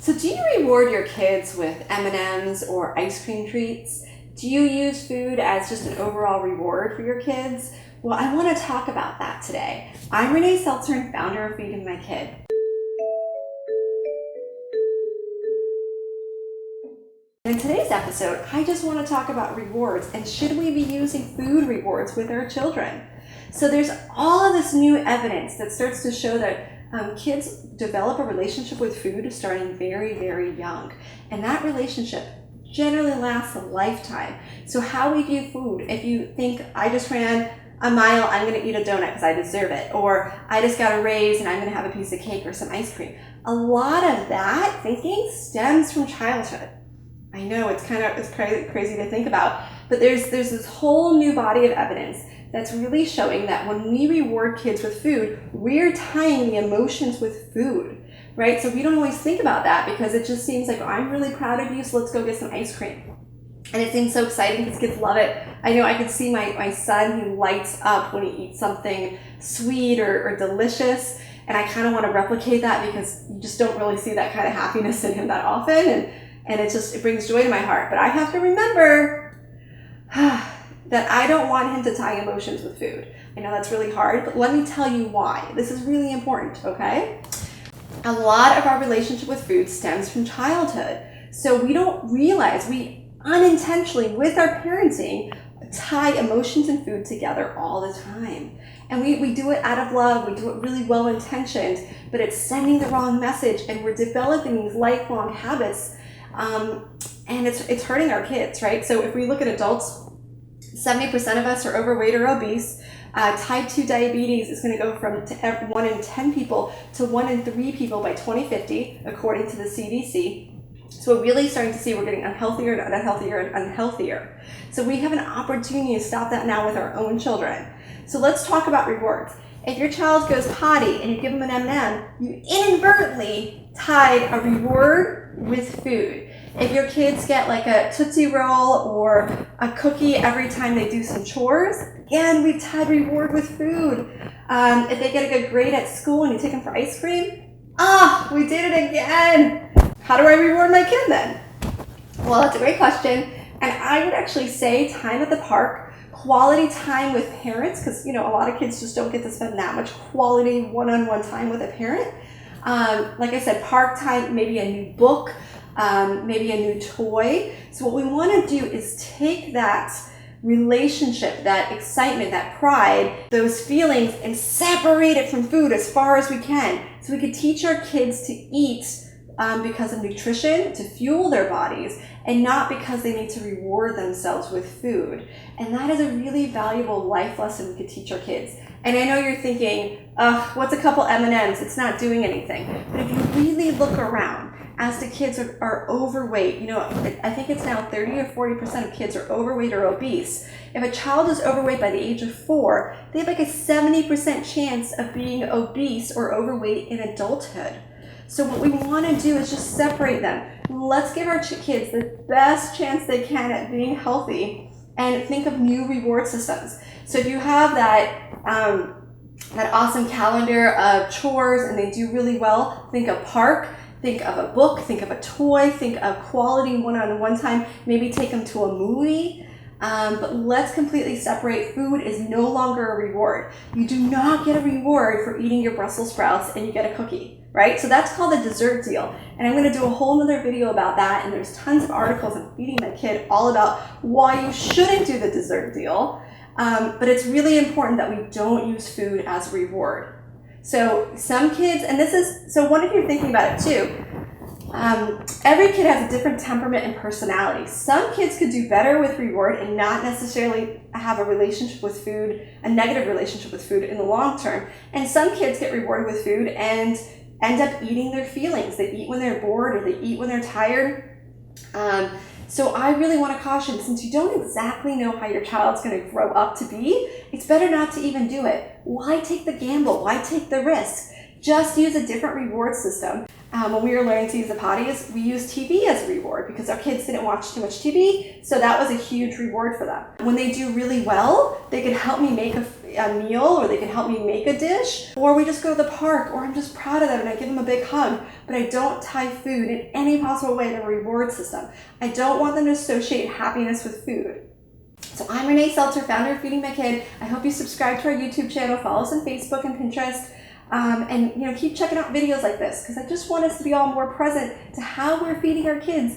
So do you reward your kids with M&Ms or ice cream treats? Do you use food as just an overall reward for your kids? Well, I want to talk about that today. I'm Renee Seltzer and founder of Feeding My Kid. In today's episode, I just want to talk about rewards and should we be using food rewards with our children? So there's all of this new evidence that starts to show that kids develop a relationship with food starting very, very young. And that relationship generally lasts a lifetime. So how we view food, if you think I just ran a mile, I'm going to eat a donut because I deserve it, or I just got a raise and I'm going to have a piece of cake or some ice cream. A lot of that thinking stems from childhood. I know it's crazy to think about, but there's this whole new body of evidence that's really showing that when we reward kids with food, we're tying the emotions with food, right? So we don't always think about that because it just seems like, oh, I'm really proud of you, so let's go get some ice cream. And it seems so exciting because kids love it. I know I can see my son, he lights up when he eats something sweet or delicious, and I kind of want to replicate that because you just don't really see that kind of happiness in him that often, and it brings joy to my heart. But I have to remember that I don't want him to tie emotions with food. I know that's really hard, but let me tell you why. This is really important, okay? A lot of our relationship with food stems from childhood. So we don't realize, we unintentionally, with our parenting, tie emotions and food together all the time. And we do it out of love, we do it really well-intentioned, but it's sending the wrong message and we're developing these lifelong habits, and it's hurting our kids, right? So if we look at adults, 70% of us are overweight or obese. Type 2 diabetes is going to go from 1 in 10 people to 1 in 3 people by 2050, according to the CDC. So we're really starting to see we're getting unhealthier and unhealthier and unhealthier. So we have an opportunity to stop that now with our own children. So let's talk about rewards. If your child goes potty and you give them an M&M, you inadvertently tied a reward with food. If your kids get like a Tootsie Roll or a cookie every time they do some chores, again, we've tied reward with food. If they get a good grade at school and you take them for ice cream, we did it again. How do I reward my kid then? Well, that's a great question. And I would actually say time at the park, quality time with parents, because a lot of kids just don't get to spend that much quality one-on-one time with a parent. Like I said, park time, maybe a new book, maybe a new toy. So what we want to do is take that relationship, that excitement, that pride, those feelings, and separate it from food as far as we can. So we could teach our kids to eat because of nutrition, to fuel their bodies, and not because they need to reward themselves with food. And that is a really valuable life lesson we could teach our kids. And I know you're thinking, what's a couple M&Ms? It's not doing anything. But if you really look around, as the kids are overweight, I think it's now 30 or 40% of kids are overweight or obese. If a child is overweight by the age of 4, they have like a 70% chance of being obese or overweight in adulthood. So what we want to do is just separate them. Let's give our kids the best chance they can at being healthy and think of new reward systems. So if you have that awesome calendar of chores and they do really well, think of park, think of a book, think of a toy, think of quality one-on-one time, maybe take them to a movie. But let's completely separate. Food is no longer a reward. You do not get a reward for eating your Brussels sprouts and you get a cookie, right? So that's called a dessert deal. And I'm going to do a whole other video about that. And there's tons of articles on Feeding My Kid all about why you shouldn't do the dessert deal. But it's really important that we don't use food as a reward. So some kids, so one of you are thinking about it too. Every kid has a different temperament and personality. Some kids could do better with reward and not necessarily have a relationship with food, a negative relationship with food in the long term. And some kids get rewarded with food and end up eating their feelings. They eat when they're bored or they eat when they're tired. So I really want to caution, since you don't exactly know how your child's going to grow up to be, it's better not to even do it. Why take the gamble? Why take the risk? just use a different reward system. When we were learning to use the potties, we used TV as a reward because our kids didn't watch too much TV, so that was a huge reward for them. When they do really well, they could help me make a meal, or they could help me make a dish, or we just go to the park, or I'm just proud of them and I give them a big hug, but I don't tie food in any possible way to a reward system. I don't want them to associate happiness with food. So I'm Renee Seltzer, founder of Feeding My Kid. I hope you subscribe to our YouTube channel, follow us on Facebook and Pinterest, and keep checking out videos like this, because I just want us to be all more present to how we're feeding our kids